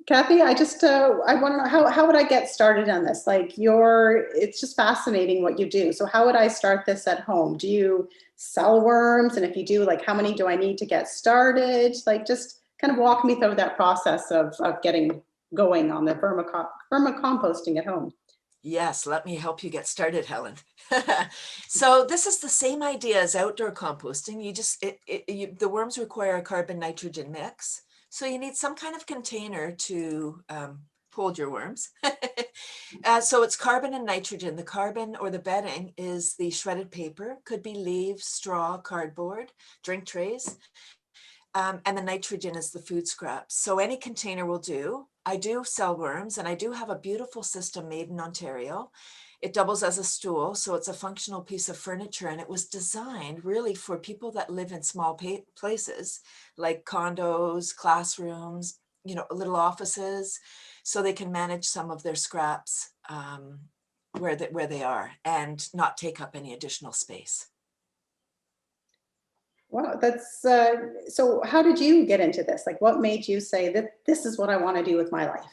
Cathy, I just, I want to know how would I get started on this? Like it's just fascinating what you do. So how would I start this at home? Do you sell worms? And if you do, like how many do I need to get started? Like just kind of walk me through that process of getting going on the vermicomposting at home. Yes, let me help you get started, Helen. So this is the same idea as outdoor composting. The worms require a carbon nitrogen mix. So you need some kind of container to hold your worms. So it's carbon and nitrogen. The carbon or the bedding is the shredded paper, could be leaves, straw, cardboard, drink trays. And the nitrogen is the food scraps. So any container will do. I do sell worms, and I do have a beautiful system made in Ontario. It doubles as a stool, so it's a functional piece of furniture, and it was designed really for people that live in small places like condos, classrooms, little offices, so they can manage some of their scraps where they are and not take up any additional space. Wow, that's so how did you get into this? Like what made you say that this is what I want to do with my life?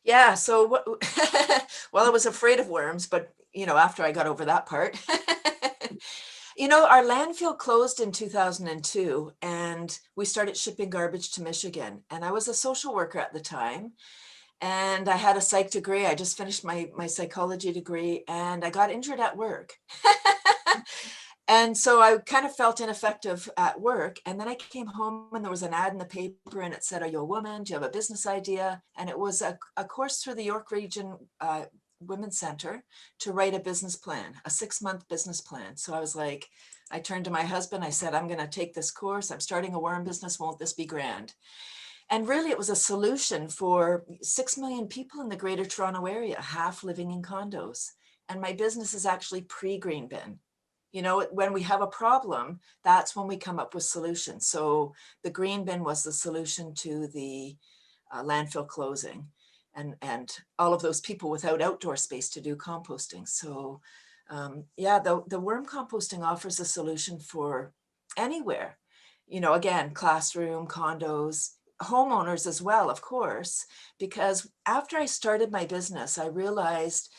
Yeah, so well, I was afraid of worms, but after I got over that part, our landfill closed in 2002 and we started shipping garbage to Michigan. And I was a social worker at the time and I had a psych degree. I just finished my psychology degree and I got injured at work. And so I kind of felt ineffective at work. And then I came home and there was an ad in the paper and it said, "Are you a woman? Do you have a business idea?" And it was a course through the York Region Women's Center to write a business plan, a 6-month business plan. So I was like, I turned to my husband. I said, "I'm going to take this course. I'm starting a worm business. Won't this be grand?" And really it was a solution for 6 million people in the Greater Toronto area, half living in condos. And my business is actually pre-green bin. When we have a problem, that's when we come up with solutions. So the green bin was the solution to the landfill closing and all of those people without outdoor space to do composting. So yeah, the worm composting offers a solution for anywhere, again, classroom, condos, homeowners as well, of course, because after I started my business, I realized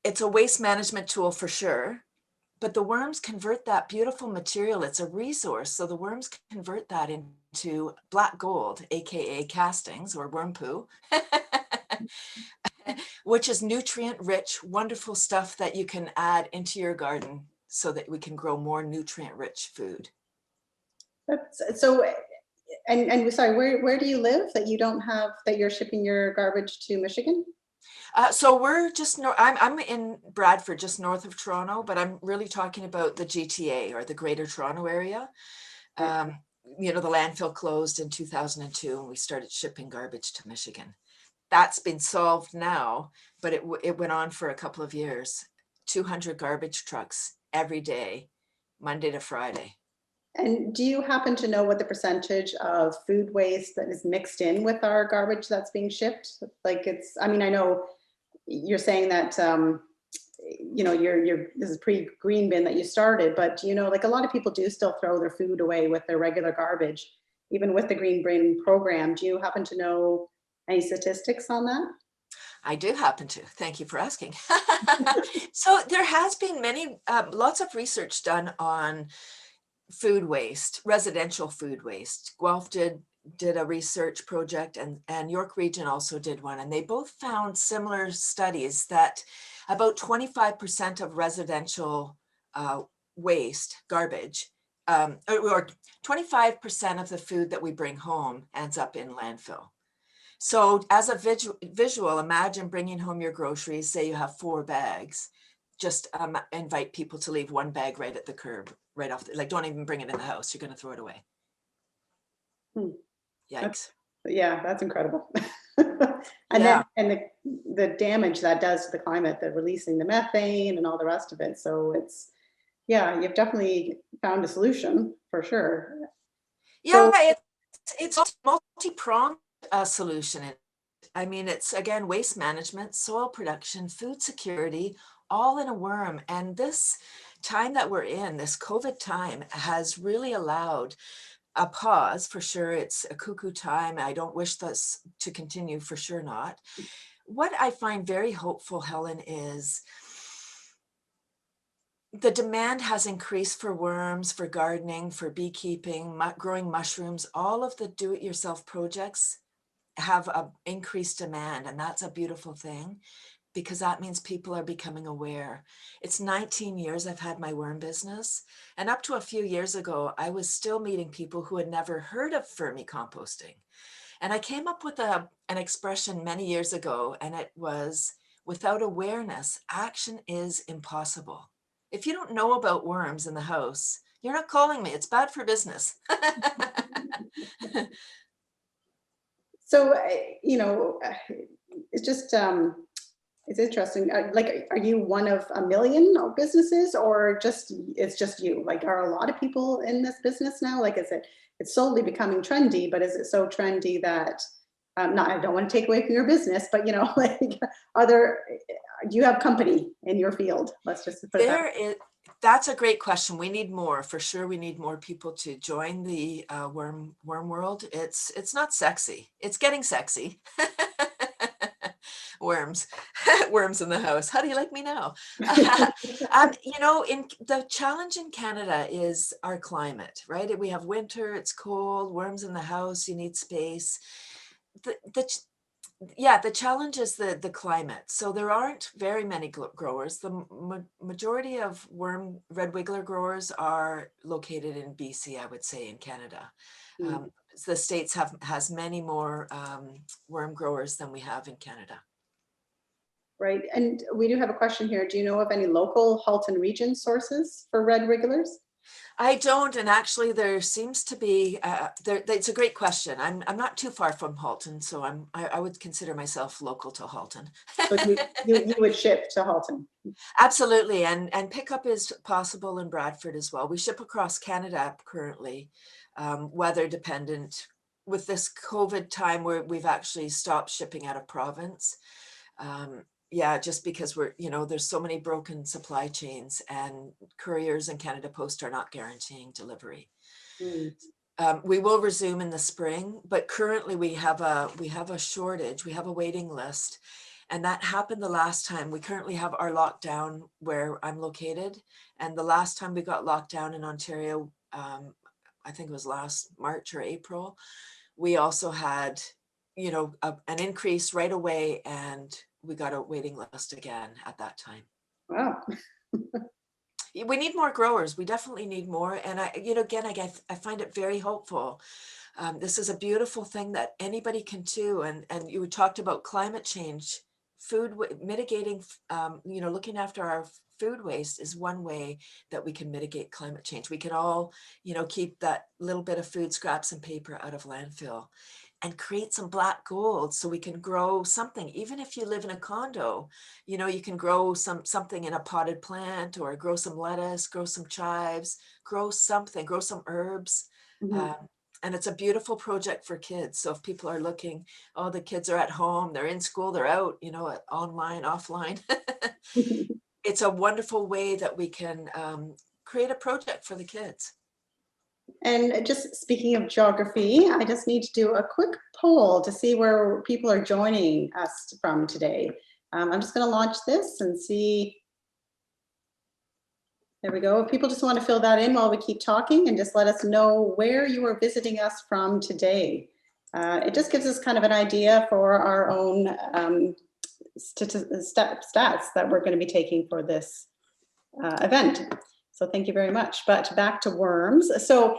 it's a waste management tool for sure, but the worms convert that beautiful material. It's a resource. So the worms convert that into black gold, AKA castings or worm poo, which is nutrient rich, wonderful stuff that you can add into your garden so that we can grow more nutrient rich food. That's so and sorry, where do you live that you don't have that you're shipping your garbage to Michigan? So we're just I'm in Bradford, just north of Toronto, but I'm really talking about the GTA or the Greater Toronto area. Right. The landfill closed in 2002 and we started shipping garbage to Michigan. That's been solved now, but it went on for a couple of years. 200 garbage trucks every day, Monday to Friday. And do you happen to know what the percentage of food waste that is mixed in with our garbage that's being shipped? Like I mean, I know you're saying that, this is pre-green bin that you started, but like a lot of people do still throw their food away with their regular garbage, even with the green bin program. Do you happen to know any statistics on that? I do happen to. Thank you for asking. So there has been lots of research done on food waste, residential food waste. Guelph did a research project and York Region also did one. And they both found similar studies that about 25% of residential waste, garbage, or 25% of the food that we bring home ends up in landfill. So as a visual, imagine bringing home your groceries, say you have 4 bags, just invite people to leave 1 bag right at the curb, right off, like don't even bring it in the house, you're going to throw it away. Yikes. Yeah, that's incredible. And Yeah. then the damage that does to the climate, the releasing the methane and all the rest of it. So yeah, you've definitely found a solution for sure. Yeah, So it's a multi-pronged solution. I mean, it's again, waste management, soil production, food security, all in a worm. And this time that we're in, this COVID time, has really allowed a pause for sure. It's a cuckoo time. I don't wish this to continue, for sure not. What I find very hopeful, Helen, is the demand has increased for worms, for gardening, for beekeeping, growing mushrooms. All of the do-it-yourself projects have an increased demand, and that's a beautiful thing, because that means people are becoming aware. It's 19 years I've had my worm business, and up to a few years ago, I was still meeting people who had never heard of vermicomposting. And I came up with an expression many years ago, and it was, without awareness, action is impossible. If you don't know about worms in the house, you're not calling me. It's bad for business. So, it's just, it's interesting. Like, are you one of a million of businesses, or it's just you? Like, are a lot of people in this business now? Like, it's slowly becoming trendy, but is it so trendy that, not, I don't want to take away from your business, but like, do you have company in your field? Let's just put it that way. That's a great question. We need more, for sure. We need more people to join the worm world. It's not sexy. It's getting sexy. Worms, worms in the house. How do you like me now? In the challenge in Canada is our climate, right? We have winter, it's cold, worms in the house, you need space. The challenge is the climate. So there aren't very many growers. The majority of red wiggler growers are located in BC, I would say, in Canada. The States has many more worm growers than we have in Canada. Right. And we do have a question here. Do you know of any local Halton region sources for red wigglers? I don't, and actually there seems to be, it's a great question. I'm not too far from Halton, so I would consider myself local to Halton. So you would ship to Halton? Absolutely, and pickup is possible in Bradford as well. We ship across Canada currently, weather dependent. With this COVID time where we've actually stopped shipping out of province. Yeah, just because there's so many broken supply chains, and couriers and Canada Post are not guaranteeing delivery. We will resume in the spring, but currently we have a shortage. We have a waiting list, and that happened the last time. We currently have our lockdown where I'm located, and the last time we got locked down in Ontario, I think it was last March or April, we also had an increase right away, and we got a waiting list again at that time. Wow. We need more growers. We definitely need more. And I find it very hopeful. This is a beautiful thing that anybody can do. And you talked about climate change, mitigating, looking after our food waste is one way that we can mitigate climate change. We can all, keep that little bit of food scraps and paper out of landfill, and create some black gold so we can grow something. Even if you live in a condo, you can grow something in a potted plant, or grow some lettuce, grow some chives, grow something, grow some herbs. And it's a beautiful project for kids. So if people are looking, oh, the kids are at home, they're in school, they're out, online, offline. It's a wonderful way that we can create a project for the kids. And just speaking of geography, I just need to do a quick poll to see where people are joining us from today. I'm just going to launch this and see. There we go. If people just want to fill that in while we keep talking, and just let us know where you are visiting us from today. It just gives us kind of an idea for our own stats that we're going to be taking for this event. So thank you very much. But back to worms. So,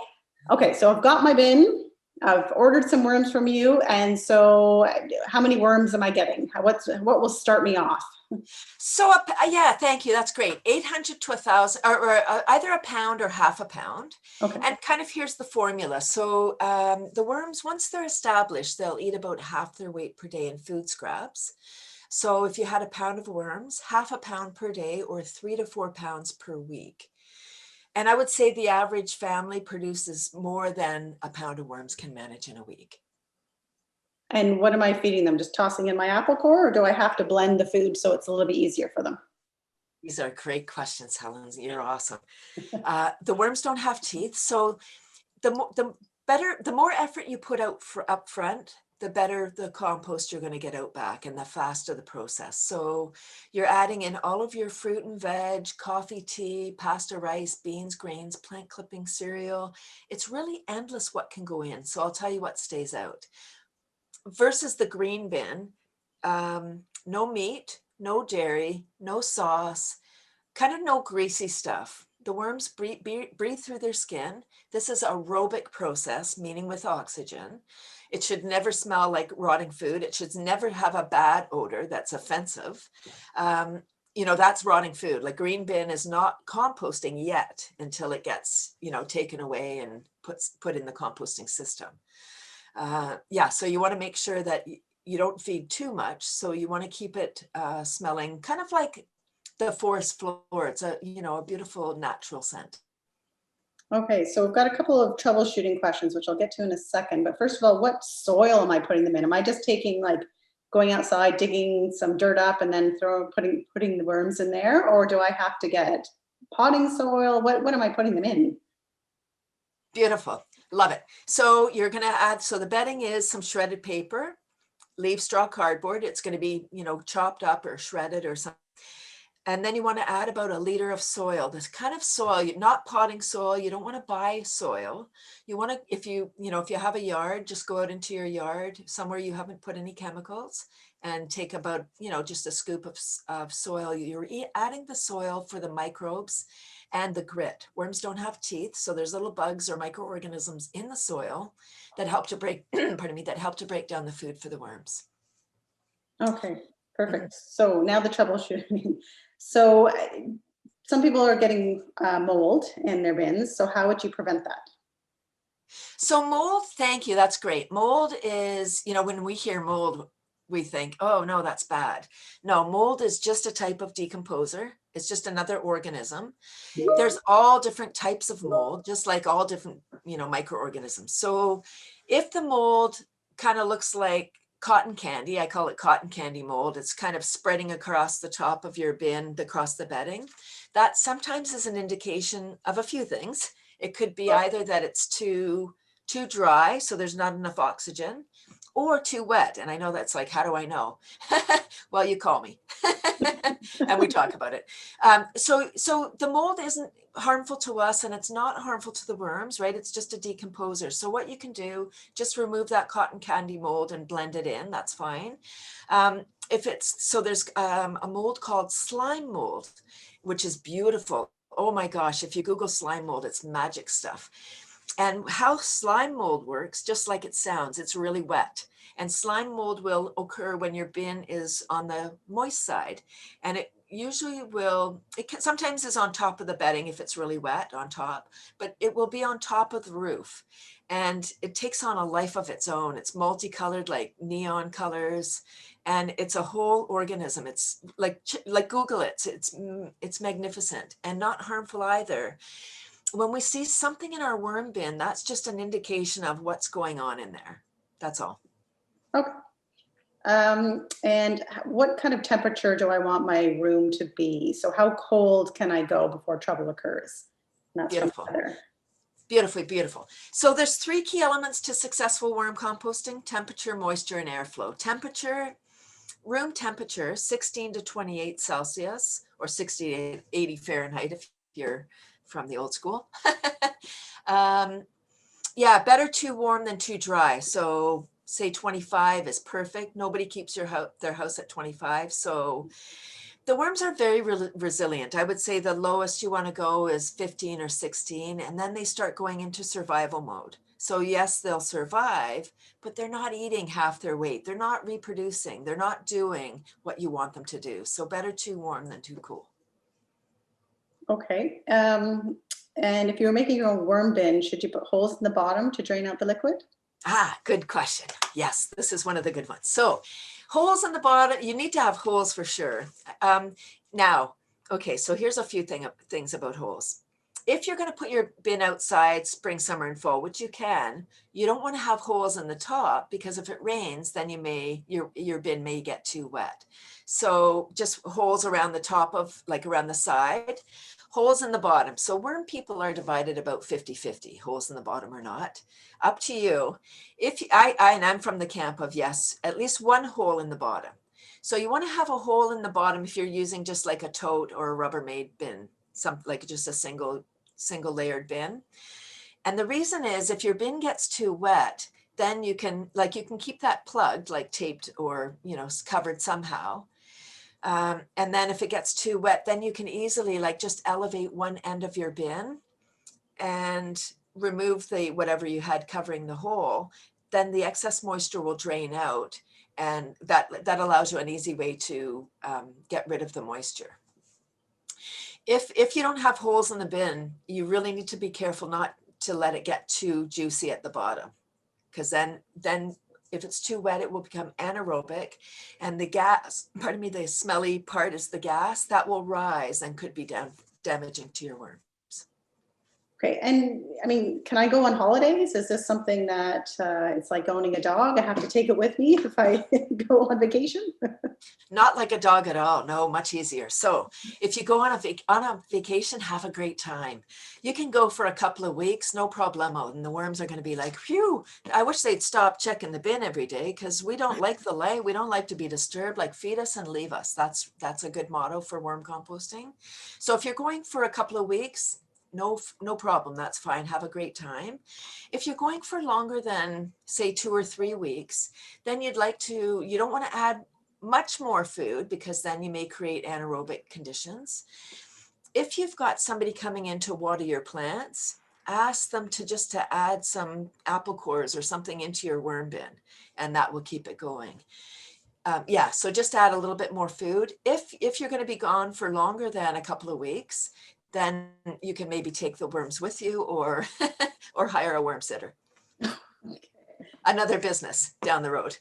okay, so I've got my bin. I've ordered some worms from you. And so how many worms am I getting? What will start me off? So, yeah, thank you. That's great. 800 to 1,000, or either a pound or half a pound. Okay. And kind of here's the formula. So the worms, once they're established, they'll eat about half their weight per day in food scraps. So if you had a pound of worms, half a pound per day, or 3 to 4 pounds per week. And I would say the average family produces more than a pound of worms can manage in a week. And what am I feeding them? Just tossing in my apple core, or do I have to blend the food so it's a little bit easier for them? These are great questions, Helen. You're awesome. The worms don't have teeth. So the the more effort you put out for up front, the better the compost you're going to get out back and the faster the process. So you're adding in all of your fruit and veg, coffee, tea, pasta, rice, beans, grains, plant clippings, cereal. It's really endless what can go in. So I'll tell you what stays out. Versus the green bin, no meat, no dairy, no sauce, kind of no greasy stuff. The worms breathe through their skin. This is aerobic process, meaning with oxygen. It should never smell like rotting food. It should never have a bad odor that's offensive. That's rotting food. Like green bin is not composting yet until it gets, taken away and put in the composting system. So you want to make sure that you don't feed too much. So you want to keep it smelling kind of like the forest floor. It's a beautiful natural scent. Okay, so we've got a couple of troubleshooting questions, which I'll get to in a second. But first of all, what soil am I putting them in? Am I just going outside, digging some dirt up, and then putting the worms in there, or do I have to get potting soil? What am I putting them in? Beautiful, love it. So you're going to add. So the bedding is some shredded paper, leaf straw cardboard. It's going to be chopped up or shredded or something. And then you want to add about 1 liter of soil, this kind of soil, not potting soil. You don't want to buy soil. You want to, if you have a yard, just go out into your yard somewhere you haven't put any chemicals and take about, just a scoop of soil. You're adding the soil for the microbes and the grit. Worms don't have teeth. So there's little bugs or microorganisms in the soil that help to break, that help to break down the food for the worms. Okay, perfect. So now the troubleshooting. So some people are getting mold in their bins. So how would you prevent that? So mold, thank you. That's great. Mold is, when we hear mold, we think, oh no, that's bad. No, mold is just a type of decomposer. It's just another organism. There's all different types of mold, just like all different, microorganisms. So if the mold kind of looks like cotton candy, I call it cotton candy mold. It's kind of spreading across the top of your bin, across the bedding. That sometimes is an indication of a few things. It could be either that it's too dry, so there's not enough oxygen, or too wet. And I know that's like, how do I know? Well, you call me and we talk about it. So the mold isn't harmful to us and it's not harmful to the worms, right? It's just a decomposer. So what you can do, just remove that cotton candy mold and blend it in. That's fine. There's a mold called slime mold, which is beautiful. Oh my gosh, if you Google slime mold, it's magic stuff. And how slime mold works, just like it sounds, it's really wet. And slime mold will occur when your bin is on the moist side. And it usually sometimes is on top of the bedding if it's really wet on top, but it will be on top of the roof. And it takes on a life of its own. It's multicolored, like neon colors. And it's a whole organism. It's like Google it. It's magnificent and not harmful either. When we see something in our worm bin, that's just an indication of what's going on in there. That's all. Okay. And what kind of temperature do I want my room to be? So how cold can I go before trouble occurs? That's beautiful. Beautiful. So there's 3 key elements to successful worm composting: temperature, moisture, and airflow. Temperature, room temperature, 16 to 28 Celsius or 60 to 80 Fahrenheit if you're from the old school. Better too warm than too dry. So say 25 is perfect. Nobody keeps their house at 25. So the worms are very resilient. I would say the lowest you want to go is 15 or 16, and then they start going into survival mode. So yes, they'll survive, but they're not eating half their weight. They're not reproducing. They're not doing what you want them to do. So better too warm than too cool. Okay. And if you were making your own worm bin, should you put holes in the bottom to drain out the liquid? Good question. Yes, this is one of the good ones. So holes in the bottom, you need to have holes for sure. So here's a few things about holes. If you're going to put your bin outside spring, summer, and fall, which you can, you don't want to have holes in the top, because if it rains, then your bin may get too wet. So just holes around the top around the side. Holes in the bottom. So worm people are divided about 50-50, holes in the bottom or not. Up to you. If and I'm from the camp of yes, at least one hole in the bottom. So you want to have a hole in the bottom if you're using just like a tote or a Rubbermaid bin, something like just a single layered bin. And the reason is if your bin gets too wet, then you can keep that plugged, like taped or, covered somehow. And then if it gets too wet, then you can easily just elevate one end of your bin and remove the whatever you had covering the hole. Then the excess moisture will drain out, and that allows you an easy way to get rid of the moisture. If you don't have holes in the bin, you really need to be careful not to let it get too juicy at the bottom, because then if it's too wet, it will become anaerobic, and the smelly part is the gas that will rise and could be damaging to your worms. Okay, and I mean, can I go on holidays? Is this something that it's like owning a dog? I have to take it with me if I go on vacation? Not like a dog at all. No, much easier. So if you go on a vacation, have a great time. You can go for a couple of weeks, no problemo. And the worms are going to be like, phew, I wish they'd stop checking the bin every day, because we don't like the lay. We don't like to be disturbed. Like, feed us and leave us. That's a good motto for worm composting. So if you're going for a couple of weeks, no problem. That's fine. Have a great time. If you're going for longer than, say, 2 or 3 weeks, then you don't want to add much more food, because then you may create anaerobic conditions. If you've got somebody coming in to water your plants, ask them to add some apple cores or something into your worm bin, and that will keep it going. So just add a little bit more food. If you're going to be gone for longer than a couple of weeks, then you can maybe take the worms with you, or or hire a worm sitter. Okay. Another business down the road.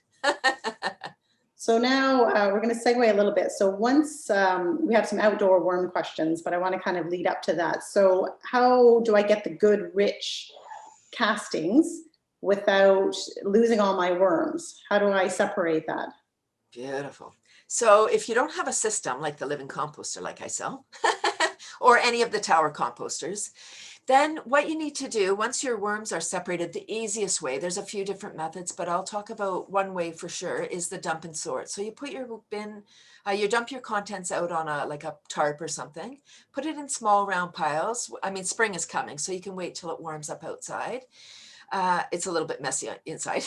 So now we're going to segue a little bit. So once we have some outdoor worm questions, but I want to kind of lead up to that. So how do I get the good, rich castings without losing all my worms? How do I separate that? Beautiful. So if you don't have a system like the living composter, like I sell, or any of the tower composters, then what you need to do once your worms are separated, the easiest way, there's a few different methods, but I'll talk about one way for sure, is the dump and sort. So you put your bin, you dump your contents out on a tarp or something, put it in small round piles. I mean, spring is coming, so you can wait till it warms up outside. It's a little bit messy inside.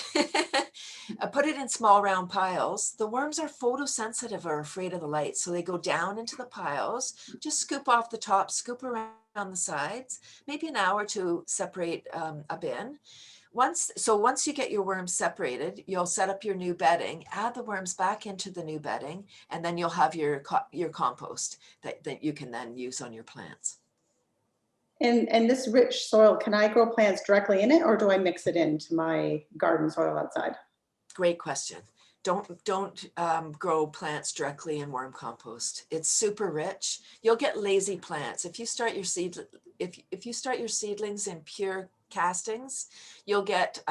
Put it in small round piles. The worms are photosensitive or afraid of the light, so they go down into the piles. Just scoop off the top, scoop around the sides, maybe an hour to separate a bin. Once you get your worms separated, you'll set up your new bedding, add the worms back into the new bedding, and then you'll have your compost that you can then use on your plants. And this rich soil, can I grow plants directly in it, or do I mix it into my garden soil outside? Great question. Don't grow plants directly in worm compost. It's super rich. You'll get lazy plants. If you start your seedlings in pure castings, you'll get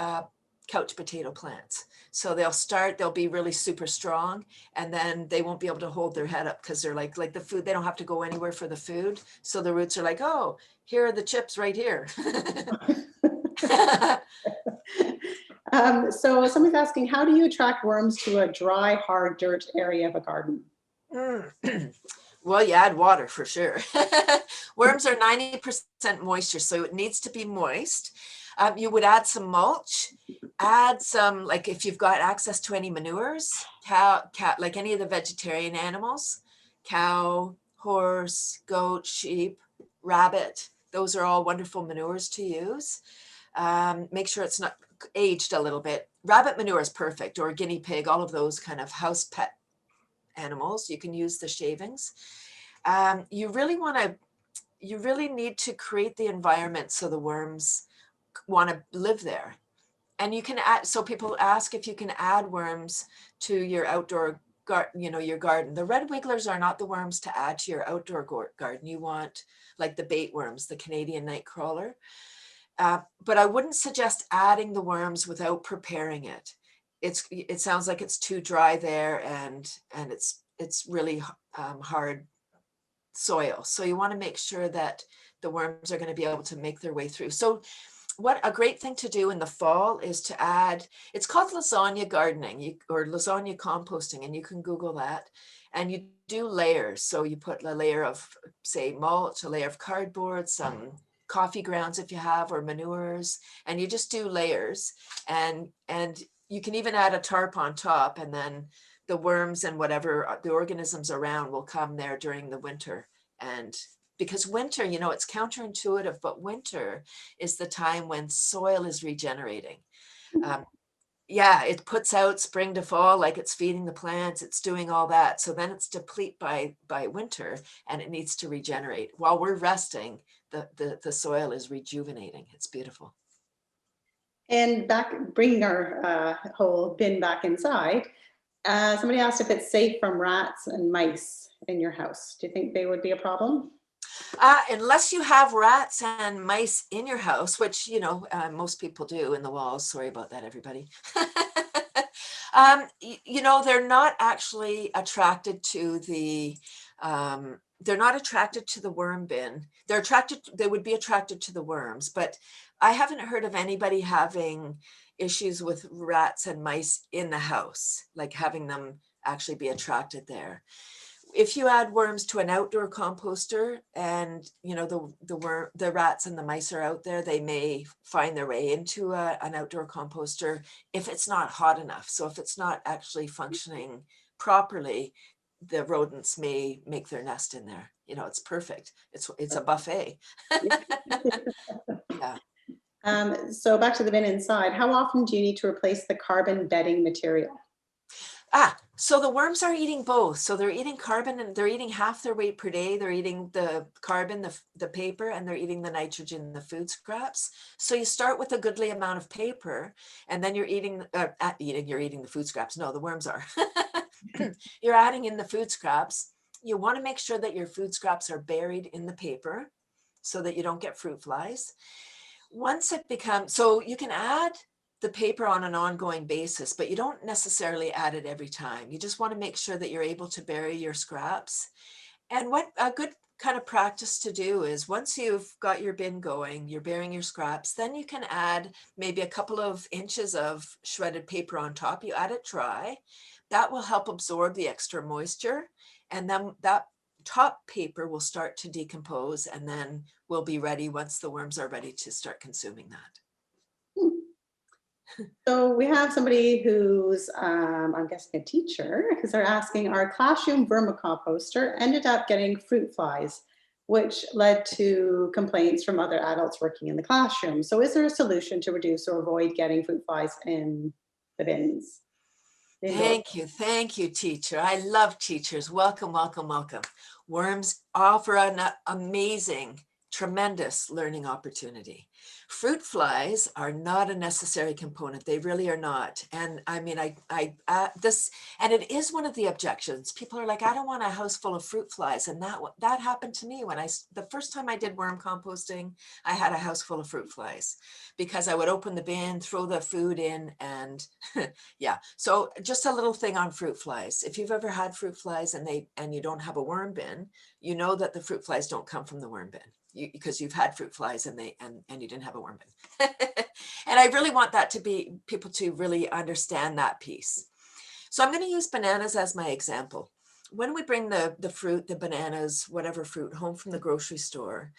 couch potato plants. So they'll be really super strong, and then they won't be able to hold their head up, because they're like the food, they don't have to go anywhere for the food. So the roots are like, oh, here are the chips right here. So somebody's asking, how do you attract worms to a dry, hard dirt area of a garden? Well, you add water for sure. Worms are 90% moisture, so it needs to be moist. You would add some mulch, add some, like if you've got access to any manures, like any of the vegetarian animals, cow, horse, goat, sheep, rabbit, those are all wonderful manures to use. Make sure it's not aged a little bit. Rabbit manure is perfect, or guinea pig, all of those kind of house pet animals. You can use the shavings. You really need to create the environment so the worms want to live there. And you can add, so people ask if you can add worms to your outdoor your garden. The red wigglers are not the worms to add to your outdoor garden. You want like the bait worms, the Canadian night crawler. But I wouldn't suggest adding the worms without preparing it. It sounds like it's too dry there, and it's really hard soil. So you want to make sure that the worms are going to be able to make their way through. So what a great thing to do in the fall is to add, it's called lasagna gardening or lasagna composting, and you can Google that. And you do layers. So you put a layer of, say, mulch, a layer of cardboard, some coffee grounds if you have, or manures, and you just do layers. And you can even add a tarp on top, and then the worms and whatever the organisms around will come there during the winter. And because winter, you know, it's counterintuitive, but winter is the time when soil is regenerating. Yeah, it puts out spring to fall, like it's feeding the plants, it's doing all that. So then it's deplete by winter, and it needs to regenerate. While we're resting, the soil is rejuvenating. It's beautiful. And back, bringing our whole bin back inside, somebody asked if it's safe from rats and mice in your house. Do you think they would be a problem? Unless you have rats and mice in your house, which, you know, most people do in the walls. Sorry about that, everybody. You know, they're not actually attracted to the, they're not attracted to the worm bin. They're attracted, they would be attracted to the worms, but I haven't heard of anybody having issues with rats and mice in the house, like having them actually be attracted there. If you add worms to an outdoor composter, and you know the rats and the mice are out there, they may find their way into an outdoor composter if it's not hot enough. So if it's not actually functioning properly, the rodents may make their nest in there. You know, it's perfect. It's a buffet. Yeah. So back to the bin inside, how often do you need to replace the carbon bedding material? So the worms are eating both. So they're eating carbon, and they're eating half their weight per day. They're eating the carbon, the paper, and they're eating the nitrogen, the food scraps. So you start with a goodly amount of paper, and then you're eating the food scraps. No, the worms are. You're adding in the food scraps. You want to make sure that your food scraps are buried in the paper so that you don't get fruit flies. Once it becomes, so you can add the paper on an ongoing basis, but you don't necessarily add it every time. You just want to make sure that you're able to bury your scraps. And what a good kind of practice to do is, once you've got your bin going, you're burying your scraps, then you can add maybe a couple of inches of shredded paper on top. You add it dry. That will help absorb the extra moisture. And then that top paper will start to decompose, and then we'll be ready once the worms are ready to start consuming that. So we have somebody who's, I'm guessing a teacher, because they're asking, our classroom vermicomposter ended up getting fruit flies, which led to complaints from other adults working in the classroom. So is there a solution to reduce or avoid getting fruit flies in the bins? Thank you, teacher. I love teachers. Welcome, welcome, welcome. Worms offer an amazing, tremendous learning opportunity. Fruit flies are not a necessary component. They really are not. And I mean, and it is one of the objections. People are like, I don't want a house full of fruit flies. And that happened to me when the first time I did worm composting, I had a house full of fruit flies because I would open the bin, throw the food in, and yeah. So just a little thing on fruit flies. If you've ever had fruit flies and you don't have a worm bin, you know that the fruit flies don't come from the worm bin. Because you've had fruit flies and you didn't have a worm bin. And I really want that to be people to really understand that piece. So I'm going to use bananas as my example. When we bring the fruit, the bananas, whatever fruit home from the grocery store,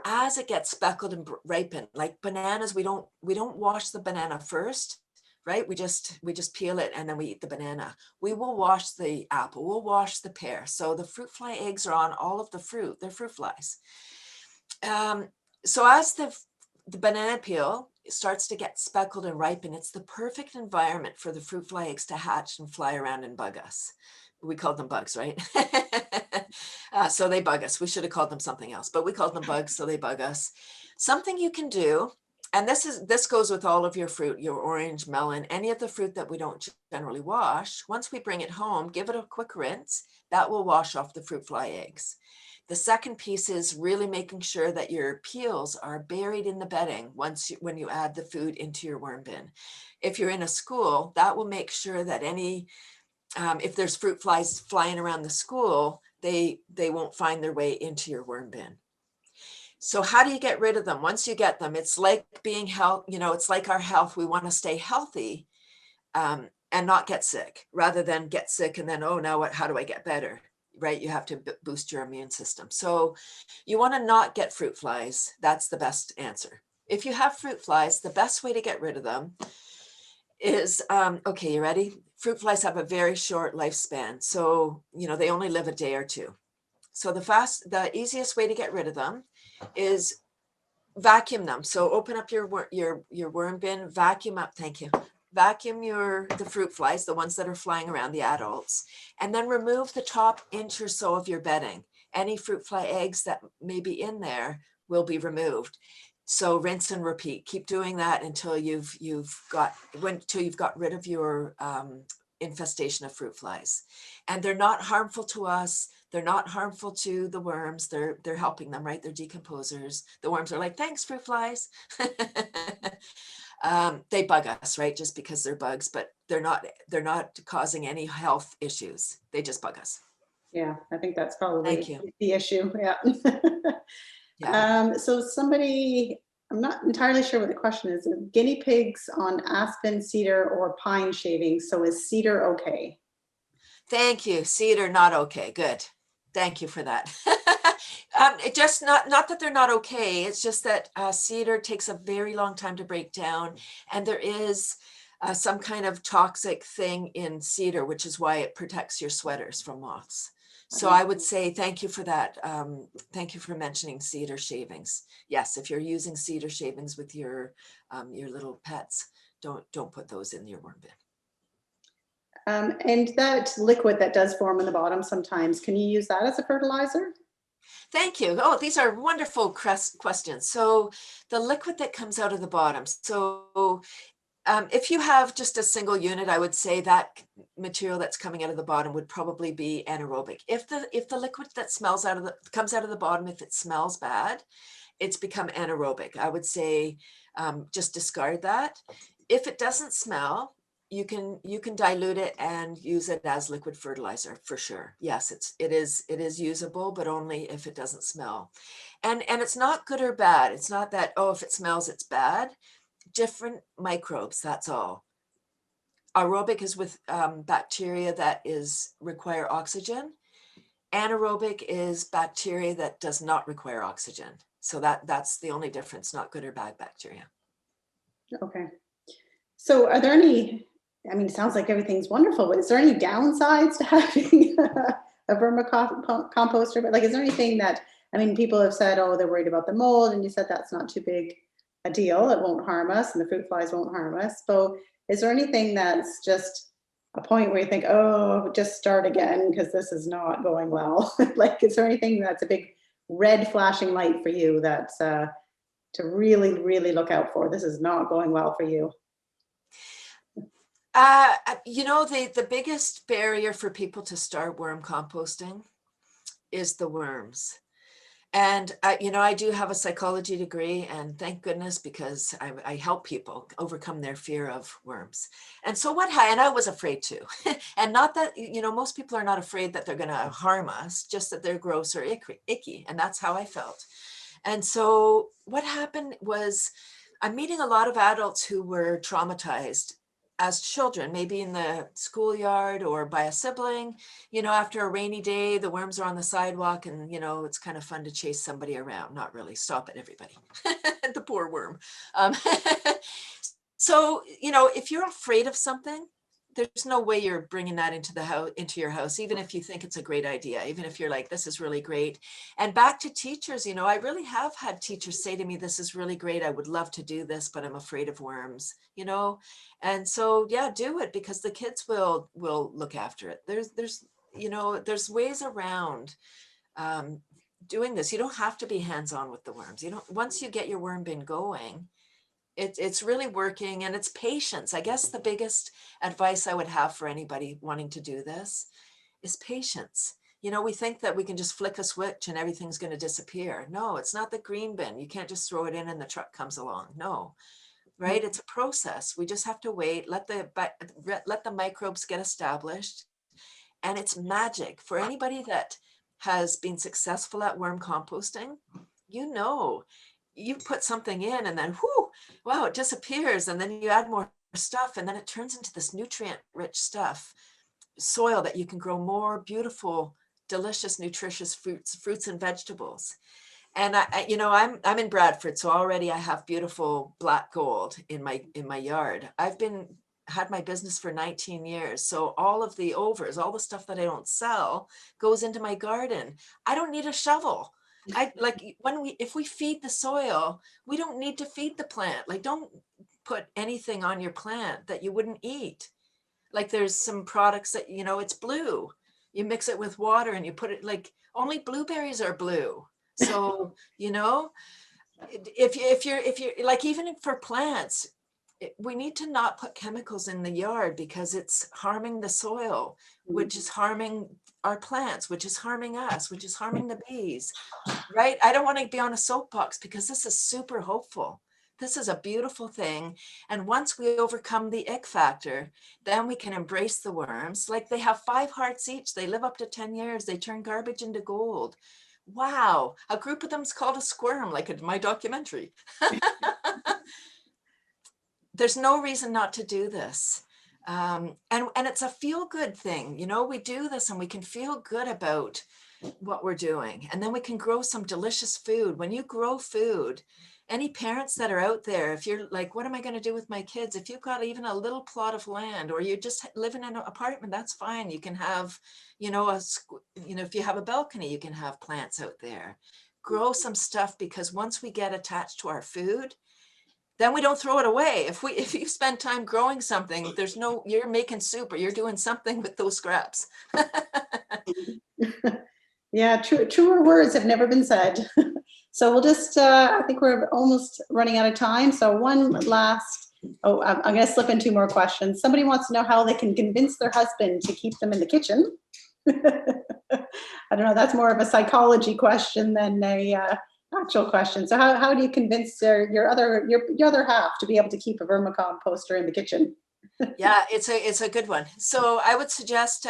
as it gets speckled and ripened, like bananas, we don't wash the banana first, right? We just peel it and then we eat the banana. We will wash the apple, we'll wash the pear. So the fruit fly eggs are on all of the fruit, they're fruit flies. So as the banana peel starts to get speckled and ripen, it's the perfect environment for the fruit fly eggs to hatch and fly around and bug us. We called them bugs, right? So they bug us. We should have called them something else, but we called them bugs, so they bug us. Something you can do, and this goes with all of your fruit, your orange, melon, any of the fruit that we don't generally wash. Once we bring it home, give it a quick rinse. That will wash off the fruit fly eggs. The second piece is really making sure that your peels are buried in the bedding when you add the food into your worm bin. If you're in a school, that will make sure that if there's fruit flies flying around the school, they won't find their way into your worm bin. So how do you get rid of them? Once you get them, it's like being health, it's like our health. We want to stay healthy and not get sick, rather than get sick and then, oh, now what, how do I get better? Right? You have to boost your immune system. So you want to not get fruit flies. That's the best answer. If you have fruit flies, the best way to get rid of them is, okay, you ready? Fruit flies have a very short lifespan. So, they only live a day or two. So the easiest way to get rid of them is vacuum them. So open up your worm bin, vacuum up. Thank you. Vacuum the fruit flies, the ones that are flying around, the adults, and then remove the top inch or so of your bedding. Any fruit fly eggs that may be in there will be removed. So rinse and repeat. Keep doing that until you've got rid of your infestation of fruit flies. And they're not harmful to us. They're not harmful to the worms. They're helping them, right? They're decomposers. The worms are like, thanks, fruit flies. They bug us, right? Just because they're bugs, but they're not causing any health issues. They just bug us. Yeah, I think that's Thank probably you. the issue. Yeah. Yeah. So somebody, I'm not entirely sure what the question is. Guinea pigs on aspen, cedar, or pine shavings. So is cedar okay? Thank you. Cedar, not okay. Good. Thank you for that. It just not that they're not okay. It's just that cedar takes a very long time to break down, and there is some kind of toxic thing in cedar, which is why it protects your sweaters from moths. So I would say thank you for that. Thank you for mentioning cedar shavings. Yes, if you're using cedar shavings with your little pets, don't put those in your worm bin. And that liquid that does form in the bottom sometimes, can you use that as a fertilizer? Thank you. Oh, these are wonderful questions. So the liquid that comes out of the bottom. So if you have just a single unit, I would say that material that's coming out of the bottom would probably be anaerobic. If the liquid that comes out of the bottom, if it smells bad, it's become anaerobic. I would say just discard that. If it doesn't smell, you can dilute it and use it as liquid fertilizer for sure. Yes, it is usable, but only if it doesn't smell. And it's not good or bad. It's not that, oh, if it smells, it's bad. Different microbes, that's all. Aerobic is with bacteria that require oxygen. Anaerobic is bacteria that does not require oxygen. So that's the only difference, not good or bad bacteria. Okay. So are there any, I mean, it sounds like everything's wonderful, but is there any downsides to having a vermicomposter? But like, is there anything that, I mean, people have said, oh, they're worried about the mold, and you said that's not too big a deal. It won't harm us, and the fruit flies won't harm us. So is there anything that's just a point where you think, oh, just start again because this is not going well? Like, is there anything that's a big red flashing light for you that's to really, really look out for? This is not going well for you. The biggest barrier for people to start worm composting is the worms. And, I do have a psychology degree, and thank goodness, because I help people overcome their fear of worms. And so and I was afraid too. And not that, most people are not afraid that they're going to harm us, just that they're gross or icky. And that's how I felt. And so what happened was I'm meeting a lot of adults who were traumatized as children, maybe in the schoolyard or by a sibling. After a rainy day, the worms are on the sidewalk, and it's kind of fun to chase somebody around. Not really. Stop it, everybody. The poor worm. So if you're afraid of something, there's no way you're bringing that into your house, even if you think it's a great idea, even if you're like, this is really great. And back to teachers, I really have had teachers say to me, this is really great. I would love to do this, but I'm afraid of worms, And so, yeah, do it, because the kids will look after it. There's ways around doing this. You don't have to be hands-on with the worms. Once you get your worm bin going, it's really working, and it's patience. I guess the biggest advice I would have for anybody wanting to do this is patience. We think that we can just flick a switch and everything's going to disappear. No, it's not the green bin. You can't just throw it in and the truck comes along. No, right? It's a process. We just have to wait, let the microbes get established, and it's magic. For anybody that has been successful at worm composting, you know, you put something in and then whoo, wow, it disappears, and then you add more stuff and then it turns into this nutrient rich stuff, soil that you can grow more beautiful, delicious, nutritious fruits and vegetables. And you know, I'm in Bradford, so already I have beautiful black gold in my yard. Had my business for 19 years. So all of the overs, all the stuff that I don't sell goes into my garden. I don't need a shovel. I like if we feed the soil, we don't need to feed the plant. Like, don't put anything on your plant that you wouldn't eat. Like, there's some products that, you know, it's blue. You mix it with water and you put it, like, only blueberries are blue. So, you know, if you're like, even for plants, we need to not put chemicals in the yard because it's harming the soil, which is harming our plants, which is harming us, which is harming the bees, right? I don't want to be on a soapbox because this is super hopeful. This is a beautiful thing. And once we overcome the ick factor, then we can embrace the worms. Like, they have 5 hearts each. They live up to 10 years. They turn garbage into gold. Wow. A group of them is called a squirm, like in my documentary. There's no reason not to do this. And it's a feel-good thing. You know, we do this and we can feel good about what we're doing. And then we can grow some delicious food. When you grow food, any parents that are out there, if you're like, what am I going to do with my kids? If you've got even a little plot of land, or you just live in an apartment, that's fine. You can have, you know, if you have a balcony, you can have plants out there. Grow some stuff, because once we get attached to our food, then we don't throw it away. If you spend time growing something, you're making soup or you're doing something with those scraps. Yeah, truer words have never been said. So we'll just, I think we're almost running out of time. So one last, I'm going to slip in 2 more questions. Somebody wants to know how they can convince their husband to keep them in the kitchen. I don't know, that's more of a psychology question than a actual question. So how do you convince your other half to be able to keep a vermicomposter in the kitchen? Yeah, it's a good one. So I would suggest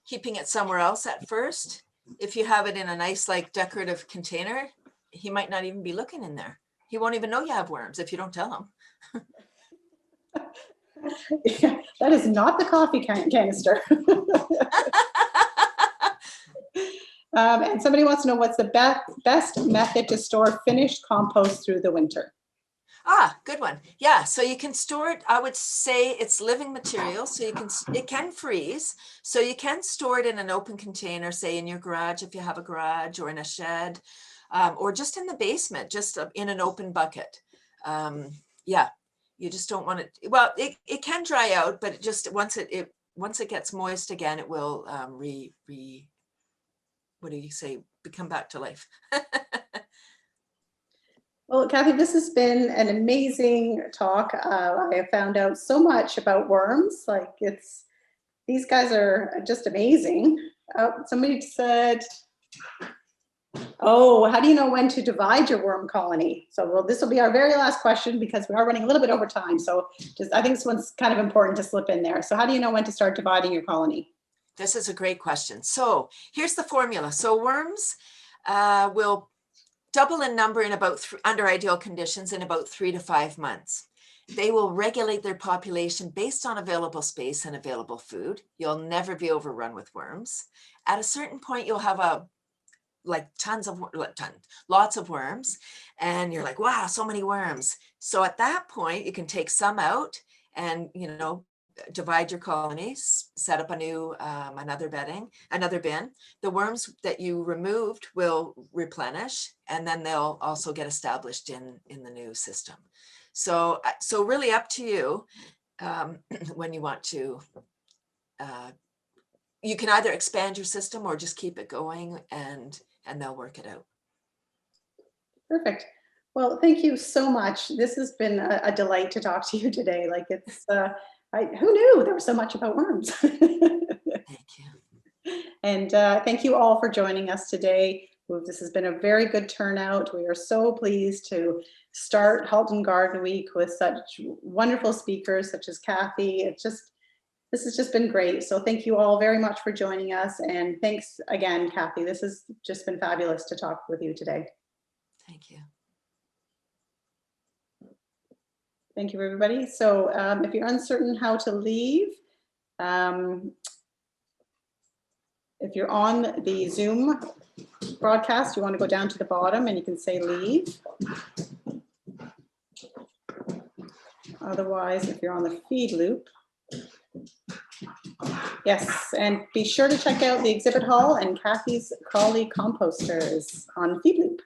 keeping it somewhere else at first. If you have it in a nice, like, decorative container, he might not even be looking in there. He won't even know you have worms if you don't tell him. Yeah, that is not the coffee canister. And somebody wants to know what's the best method to store finished compost through the winter. Ah, good one. Yeah, so you can store it. I would say it's living material, so it can freeze. So you can store it in an open container, say in your garage if you have a garage, or in a shed, or just in the basement, just in an open bucket. Yeah, you just don't want it. Well, it can dry out, but once it gets moist again, it will what do you say? Come back to life. Well, Cathy, this has been an amazing talk. I have found out so much about worms. Like, these guys are just amazing. Somebody said, oh, how do you know when to divide your worm colony? So, well, this will be our very last question because we are running a little bit over time. So I think this one's kind of important to slip in there. So how do you know when to start dividing your colony? This is a great question. So here's the formula. So worms will double in number in under ideal conditions in about 3 to 5 months. They will regulate their population based on available space and available food. You'll never be overrun with worms. At a certain point, you'll have lots of worms, and you're like, wow, so many worms. So at that point, you can take some out and, divide your colonies, set up another bin. The worms that you removed will replenish, and then they'll also get established in the new system. So really up to you when you want to. You can either expand your system or just keep it going, and they'll work it out. Perfect. Well, thank you so much. This has been a delight to talk to you today. Like, it's who knew there was so much about worms? Thank you. And thank you all for joining us today. This has been a very good turnout. We are so pleased to start Halton Garden Week with such wonderful speakers such as Cathy. It's This has just been great. So thank you all very much for joining us. And thanks again, Cathy. This has just been fabulous to talk with you today. Thank you. Thank you, everybody. So if you're uncertain how to leave, if you're on the Zoom broadcast, you want to go down to the bottom and you can say leave. Otherwise, if you're on the feed loop, yes, and be sure to check out the exhibit hall and Cathy's Crawly Composters on feed loop.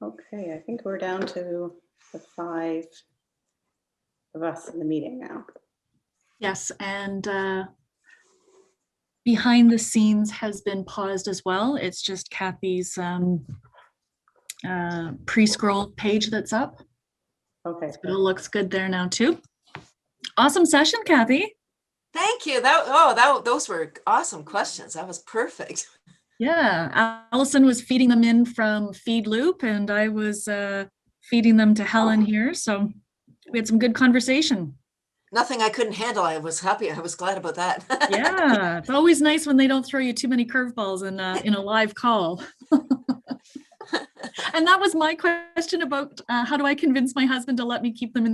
Okay, I think we're down to the 5 of us in the meeting now. Yes, and behind the scenes has been paused as well. It's just Cathy's pre-scroll page that's up. Okay. It all looks good there now too. Awesome session, Cathy. Thank you. Those were awesome questions. That was perfect. Yeah, Allison was feeding them in from Feed Loop and I was feeding them to Helen here. So we had some good conversation. Nothing I couldn't handle. I was happy. I was glad about that. Yeah, it's always nice when they don't throw you too many curveballs in a live call. And that was my question about how do I convince my husband to let me keep them in the